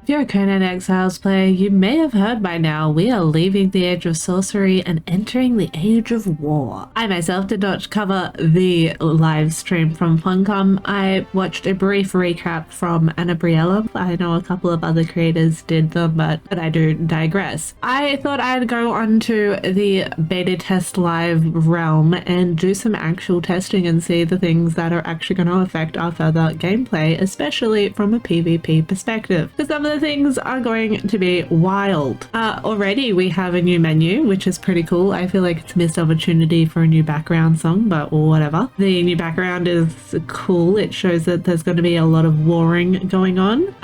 If you're a Conan Exiles player, you may have heard by now we are leaving the age of sorcery and entering the age of war. I myself did not cover the live stream from Funcom. I watched a brief recap from Annabriella. I know a couple of other creators did them, but I do digress. I thought I'd go on to the beta test live realm and do some actual testing and see the things that are actually going to affect our further gameplay, especially from a PvP perspective. Because some of the things are going to be wild. Already we have a new menu, which is pretty cool. I feel like it's a missed opportunity for a new background song, but whatever. The new background is cool. It shows that there's going to be a lot of warring going on.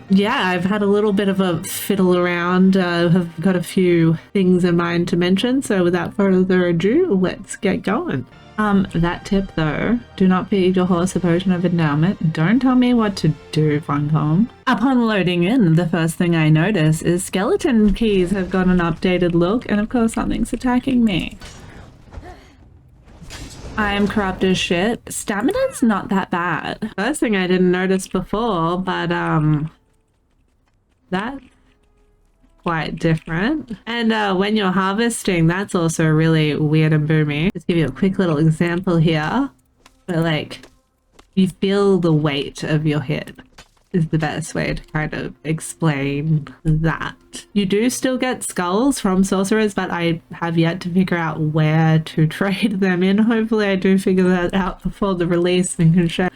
Yeah, I've had a little bit of a fiddle around. Have got a few things in mind to mention. So without further ado, let's get going. That tip though, do not feed your horse a potion of endowment. Don't tell me what to do, Funcom. Upon loading in, the first thing I notice is skeleton keys have got an updated look, and of course something's attacking me. I am corrupt as shit. Stamina's not that bad. First thing I didn't notice before, but that's quite different. And when you're harvesting, that's also really weird and boomy. Just give you a quick little example here. But like, you feel the weight of your hit is the best way to kind of explain that. You do still get skulls from sorcerers, but I have yet to figure out where to trade them in. Hopefully I do figure that out before the release and can share.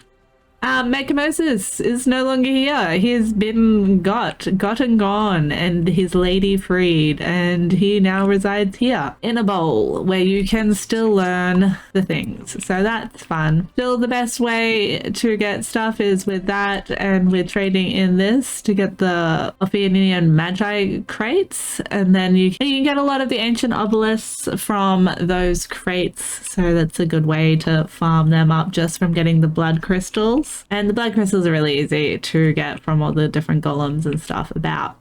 Mechamosis is no longer here. He's been got and gone, and his lady freed, and he now resides here in a bowl where you can still learn the things. So that's fun. Still, the best way to get stuff is with that, and we're trading in this to get the Ophidian Magi crates, and then you can get a lot of the ancient obelisks from those crates. So that's a good way to farm them up just from getting the blood crystals. And the blood crystals are really easy to get from all the different golems and stuff about.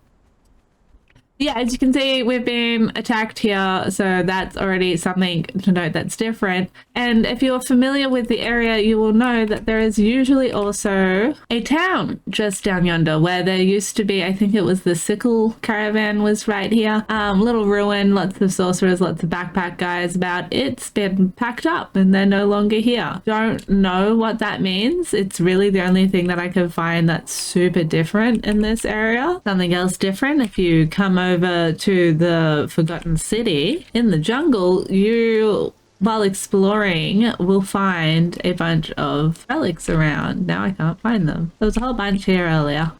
Yeah, as you can see, we've been attacked here, so that's already something to note that's different. And if you're familiar with the area, you will know that there is usually also a town just down yonder where there used to be, I think it was the sickle caravan was right here. Little ruin, lots of sorcerers, lots of backpack guys about. It's been packed up and they're no longer here. Don't know what that means. It's really the only thing that I can find that's super different in this area. Something else different, if you come over to the Forgotten City in the jungle, you, while exploring, will find a bunch of relics around. Now I can't find them. There was a whole bunch here earlier.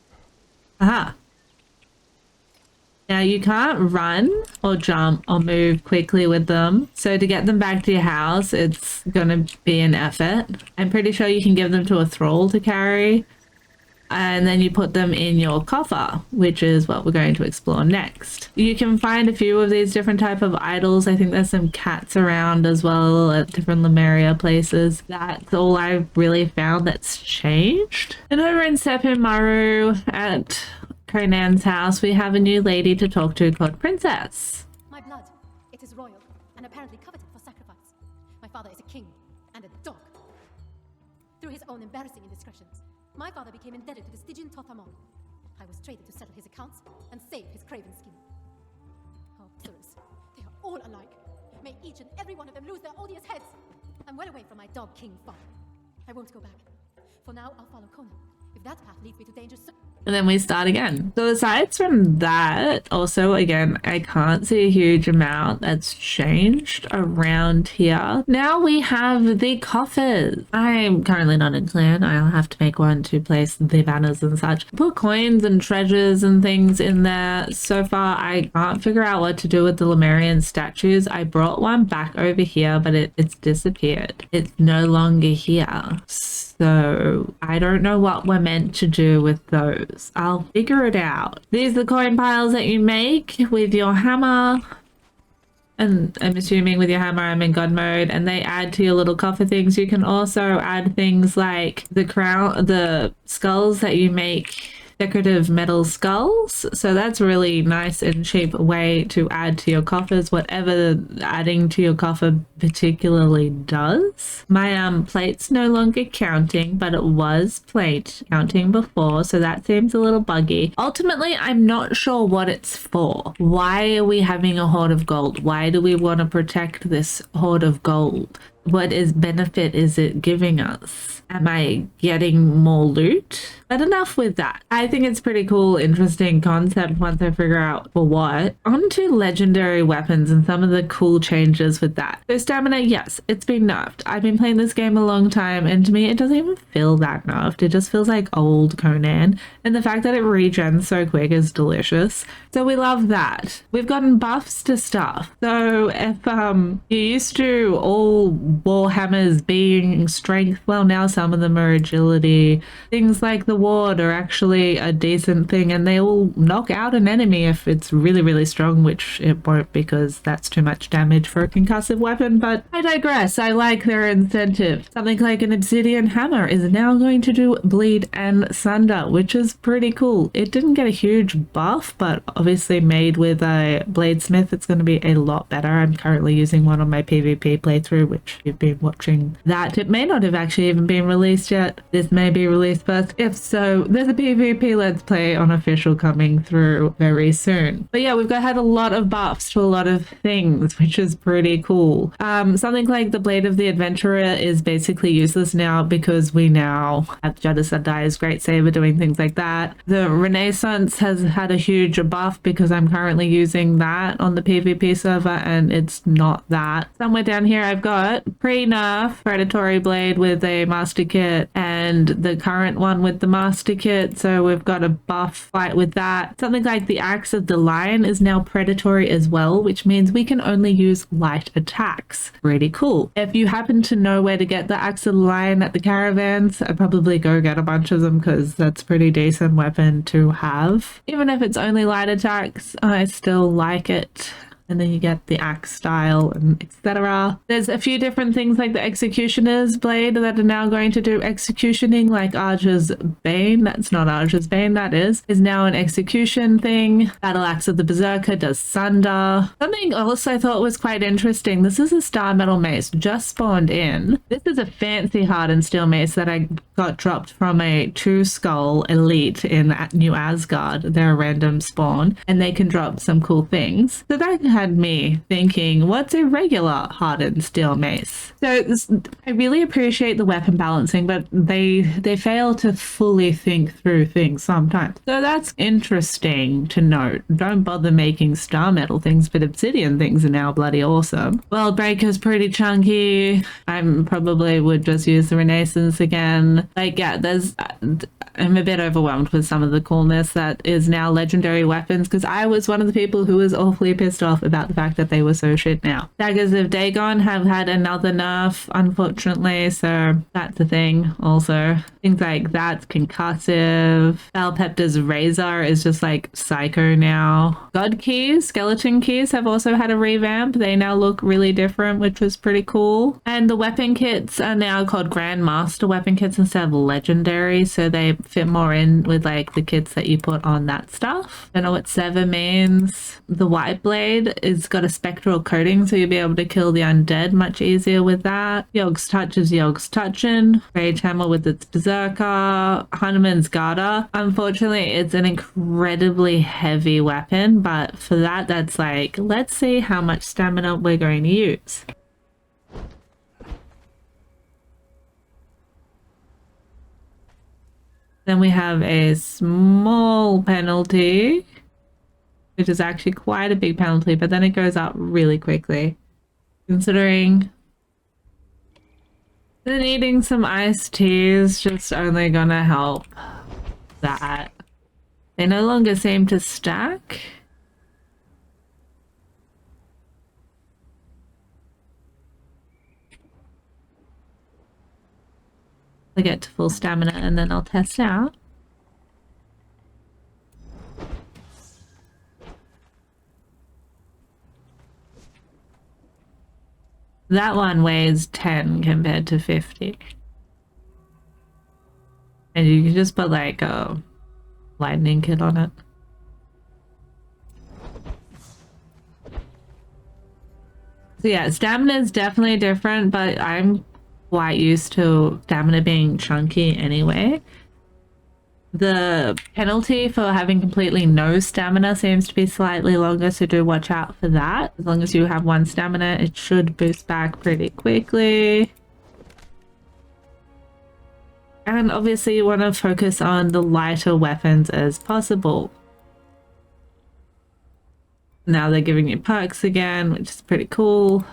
Aha. Now you can't run or jump or move quickly with them. So to get them back to your house, it's gonna be an effort. I'm pretty sure you can give them to a thrall to carry. And then you put them in your coffer, which is what we're going to explore next. You can find a few of these different type of idols. I think there's some cats around as well at different Lemuria places. That's all I've really found that's changed. And over in Sepimaru at Conans House, we have a new lady to talk to called Princess. My blood, it is royal and apparently coveted for sacrifice. My father is a king and a dog. Through his own embarrassing indiscretions, my father became indebted to the Stygian Tothamon. I was traded to settle his accounts and save his craven skin. Oh, Pyrrhus, they are all alike. May each and every one of them lose their odious heads. I'm well away from my dog king father. I won't go back. For now, I'll follow Conan. If that path leads me to danger, And then we start again. So aside from that, also again, I can't see a huge amount that's changed around here. Now we have the coffers. I'm currently not in clan. I'll have to make one to place the banners and such. Put coins and treasures and things in there. So far, I can't figure out what to do with the Lemurian statues. I brought one back over here, but it's disappeared. It's no longer here. So I don't know what we're meant to do with those. I'll figure it out. These are the coin piles that you make with your hammer. And I'm assuming with your hammer, I'm in God mode, and they add to your little coffer things. You can also add things like the crown, the skulls that you make decorative metal skulls. So that's a really nice and cheap way to add to your coffers, whatever adding to your coffer particularly does. My plate's no longer counting, but it was plate counting before, so that seems a little buggy. Ultimately, I'm not sure what it's for. Why are we having a hoard of gold? Why do we want to protect this hoard of gold? What benefit is it giving us? Am I getting more loot? But enough with that. I think it's pretty cool, interesting concept once I figure out for what. On to legendary weapons and some of the cool changes with that. So stamina, yes, it's been nerfed. I've been playing this game a long time, and to me it doesn't even feel that nerfed. It just feels like old Conan. And the fact that it regens so quick is delicious. So we love that. We've gotten buffs to stuff. So if you're used to all warhammers being strength, well, now some of them are agility. Things like the ward are actually a decent thing, and they will knock out an enemy if it's really, really strong, which it won't because that's too much damage for a concussive weapon. But I digress. I like their incentive. Something like an obsidian hammer is now going to do bleed and sunder, which is pretty cool. It didn't get a huge buff, but obviously made with a bladesmith, it's going to be a lot better. I'm currently using one on my PvP playthrough, which you've been watching that. It may not have actually even been released yet. This may be released first. If so, there's a PvP Let's Play on official coming through very soon. But yeah, we've had a lot of buffs to a lot of things, which is pretty cool. Something like the Blade of the Adventurer is basically useless now because we now have Judda Sundai's Great Saber doing things like that. The Renaissance has had a huge buff because I'm currently using that on the PvP server, and it's not that. Somewhere down here I've got pre-nerf Predatory Blade with a master kit and the current one with the master kit, so we've got a buff fight with that. Something like the Axe of the Lion is now predatory as well, which means we can only use light attacks. Pretty cool. If you happen to know where to get the Axe of the Lion at the caravans, I'd probably go get a bunch of them because that's a pretty decent weapon to have. Even if it's only light attacks, I still like it. And then you get the axe style and etc. There's a few different things like the Executioner's Blade that are now going to do executioning, like Archer's Bane. That's not Archer's Bane, that is now an execution thing. Battle Axe of the Berserker does sunder. Something else I thought was quite interesting. This is a Star Metal Mace just spawned in. This is a fancy hardened steel mace that I got dropped from a 2-skull elite in New Asgard. They're a random spawn and they can drop some cool things. So that had me thinking, what's a regular hardened steel mace? So I really appreciate the weapon balancing, but they fail to fully think through things sometimes. So that's interesting to note. Don't bother making star metal things, but obsidian things are now bloody awesome. World Breaker's pretty chunky. I probably would just use the Renaissance again. Like, yeah, I'm a bit overwhelmed with some of the coolness that is now legendary weapons, because I was one of the people who was awfully pissed off about the fact that they were so shit now. Daggers of Dagon have had another nerf, unfortunately, so that's a thing also. Things like that's concussive. Balpepta's Razor is just like psycho now. God keys, skeleton keys have also had a revamp. They now look really different, which was pretty cool. And the weapon kits are now called Grandmaster weapon kits instead of legendary, so they fit more in with like the kits that you put on that stuff. Don't know what Sever means. The White Blade is got a spectral coating, so you'll be able to kill the undead much easier with that. Yog's Touch is Yog's Touchin'. Rage Hammer with its Berserker. Hanuman's Garter. Unfortunately, it's an incredibly heavy weapon, but for that, that's like, let's see how much stamina we're going to use. Then we have a small penalty, which is actually quite a big penalty, but then it goes up really quickly. Considering that eating some iced tea is just only gonna help that. They no longer seem to stack. I'll get to full stamina and then I'll test out. That one weighs 10 compared to 50. And you can just put like a lightning kit on it. So yeah, stamina is definitely different, but I'm quite used to stamina being chunky anyway. The penalty for having completely no stamina seems to be slightly longer, so do watch out for that. As long as you have 1 stamina, it should boost back pretty quickly. And obviously you want to focus on the lighter weapons as possible. Now they're giving you perks again, which is pretty cool.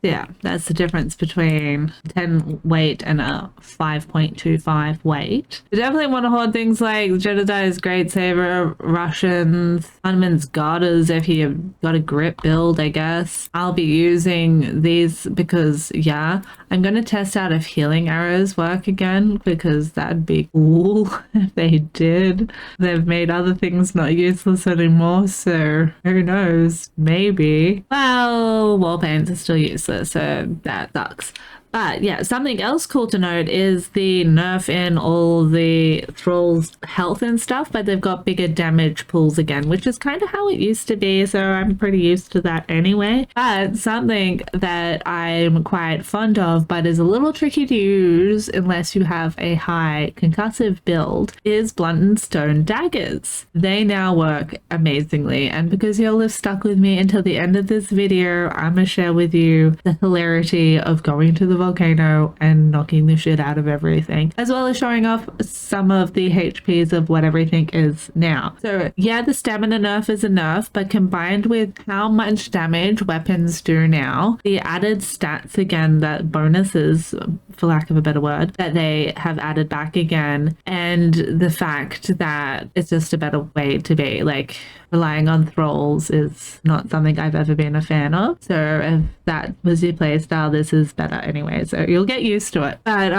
Yeah, that's the difference between 10 weight and a 5.25 weight. You definitely want to hold things like Jedediah's Great Saber, Russians, Hunman's Garters if you've got a grip build, I guess. I'll be using these because, yeah, I'm going to test out if healing arrows work again because that'd be cool if they did. They've made other things not useless anymore, so who knows? Maybe. Well, wall paints are still useless. So that sucks. But yeah, something else cool to note is the nerf in all the thralls' health and stuff, but they've got bigger damage pools again, which is kind of how it used to be, so I'm pretty used to that anyway. But something that I'm quite fond of, but is a little tricky to use unless you have a high concussive build, is blunt and stone daggers. They now work amazingly, and because y'all have stuck with me until the end of this video, I'm gonna share with you the hilarity of going to the volcano and knocking the shit out of everything, as well as showing off some of the HPs of what everything is now. So yeah, the stamina nerf is a nerf, but combined with how much damage weapons do now, the added stats again, that bonuses, for lack of a better word, that they have added back again, and the fact that it's just a better way to be. Like, relying on thralls is not something I've ever been a fan of, so if that was your playstyle, this is better anyway, so you'll get used to it. But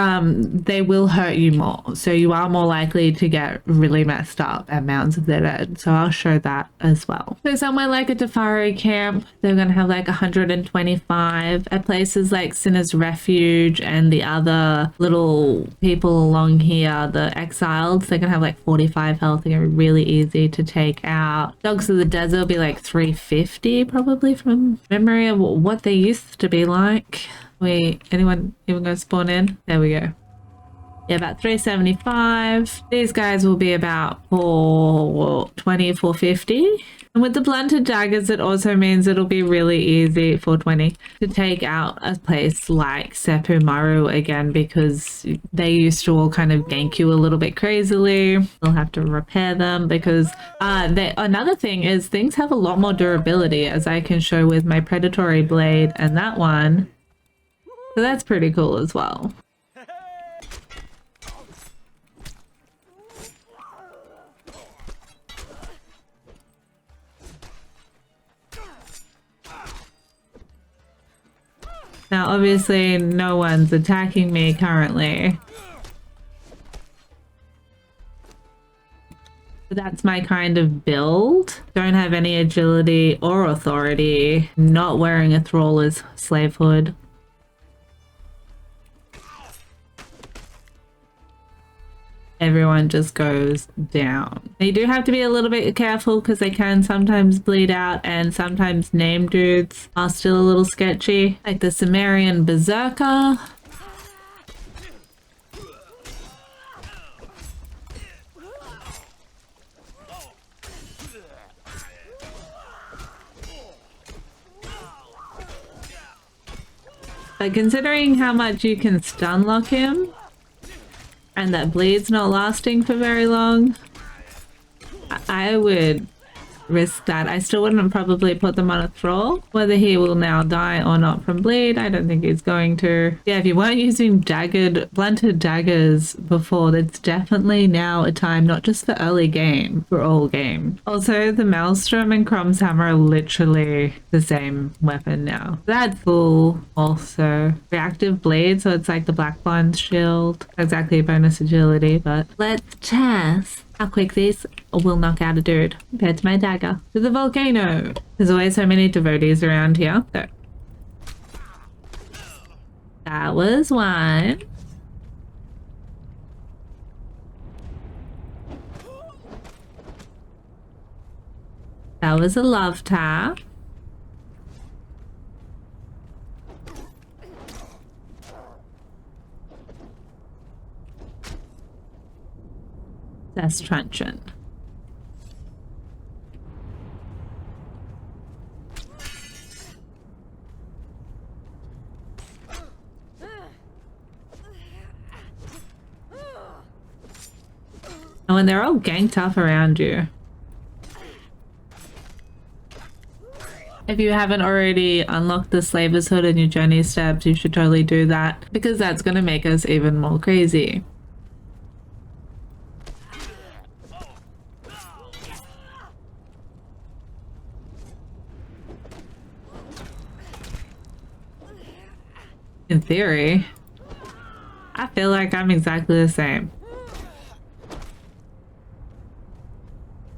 they will hurt you more, so you are more likely to get really messed up at Mountains of the Dead, so I'll show that as well. So somewhere like a Tefari camp, they're gonna have like 125. At places like Sinner's Refuge and the other little people along here, the Exiles, they're gonna have like 45 health. They're gonna be really easy to take out. Dogs of the Desert will be like 350 probably from memory of what they used to be like. Wait, anyone even gonna spawn in? There we go. Yeah, about 375. These guys will be about 420, 450. And with the blunted daggers, it also means it'll be really easy, 420, to take out a place like Seppu Maru again, because they used to all kind of gank you a little bit crazily. We'll have to repair them because another thing is things have a lot more durability, as I can show with my Predatory Blade and that one. So that's pretty cool as well. Now, obviously, no one's attacking me currently. But that's my kind of build. Don't have any agility or authority. Not wearing a thraller's slave hood. Everyone just goes down. You do have to be a little bit careful because they can sometimes bleed out, and sometimes name dudes are still a little sketchy, like the Sumerian Berserker. But considering how much you can stun lock him, and that bleed's not lasting for very long, I would risk that. I still wouldn't probably put them on a thrall. Whether he will now die or not from bleed, I don't think he's going to. Yeah, if you weren't using blunted daggers before, that's definitely now a time, not just for early game, for all game. Also, the Maelstrom and Crom's Hammer are literally the same weapon now. That's cool. Also, reactive blade, so it's like the Black Blonde shield. Exactly a bonus agility, but let's test how quick these will knock out a dude compared to my dagger. To the volcano. There's always so many devotees around here. So That was one. That was a love tap. That's truncheon. Oh, and they're all ganked up around you. If you haven't already unlocked the Slaver's Hood in your journey steps, you should totally do that, because that's going to make us even more crazy. In theory, I feel like I'm exactly the same.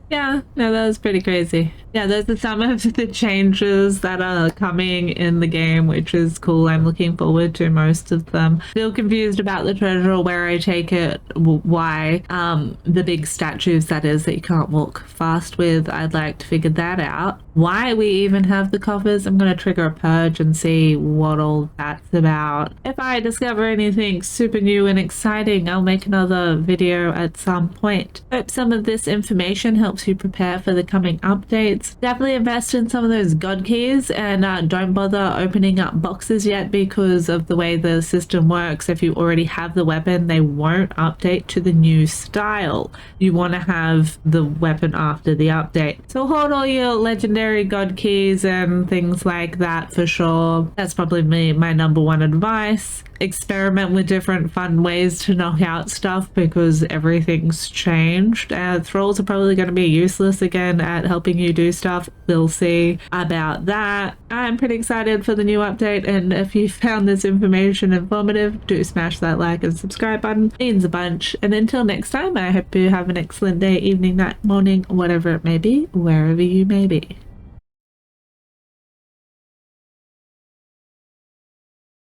Yeah, no, that was pretty crazy. Yeah, those are some of the changes that are coming in the game, which is cool. I'm looking forward to most of them. Still confused about the treasure, where I take it, why. The big statues, that is, that you can't walk fast with. I'd like to figure that out. Why we even have the coffers. I'm going to trigger a purge and see what all that's about. If I discover anything super new and exciting, I'll make another video at some point. Hope some of this information helps you prepare for the coming updates. Definitely invest in some of those god keys, and don't bother opening up boxes yet because of the way the system works. If you already have the weapon, they won't update to the new style. You want to have the weapon after the update. So hold all your legendary god keys and things like that for sure. That's probably my number one advice. Experiment with different fun ways to knock out stuff because everything's changed. Thralls are probably going to be useless again at helping you do stuff. We'll see about that. I'm pretty excited for the new update, and if you found this information informative, do smash that like and subscribe button. It means a bunch. And until next time, I hope you have an excellent day, evening, night, morning, whatever it may be, wherever you may be.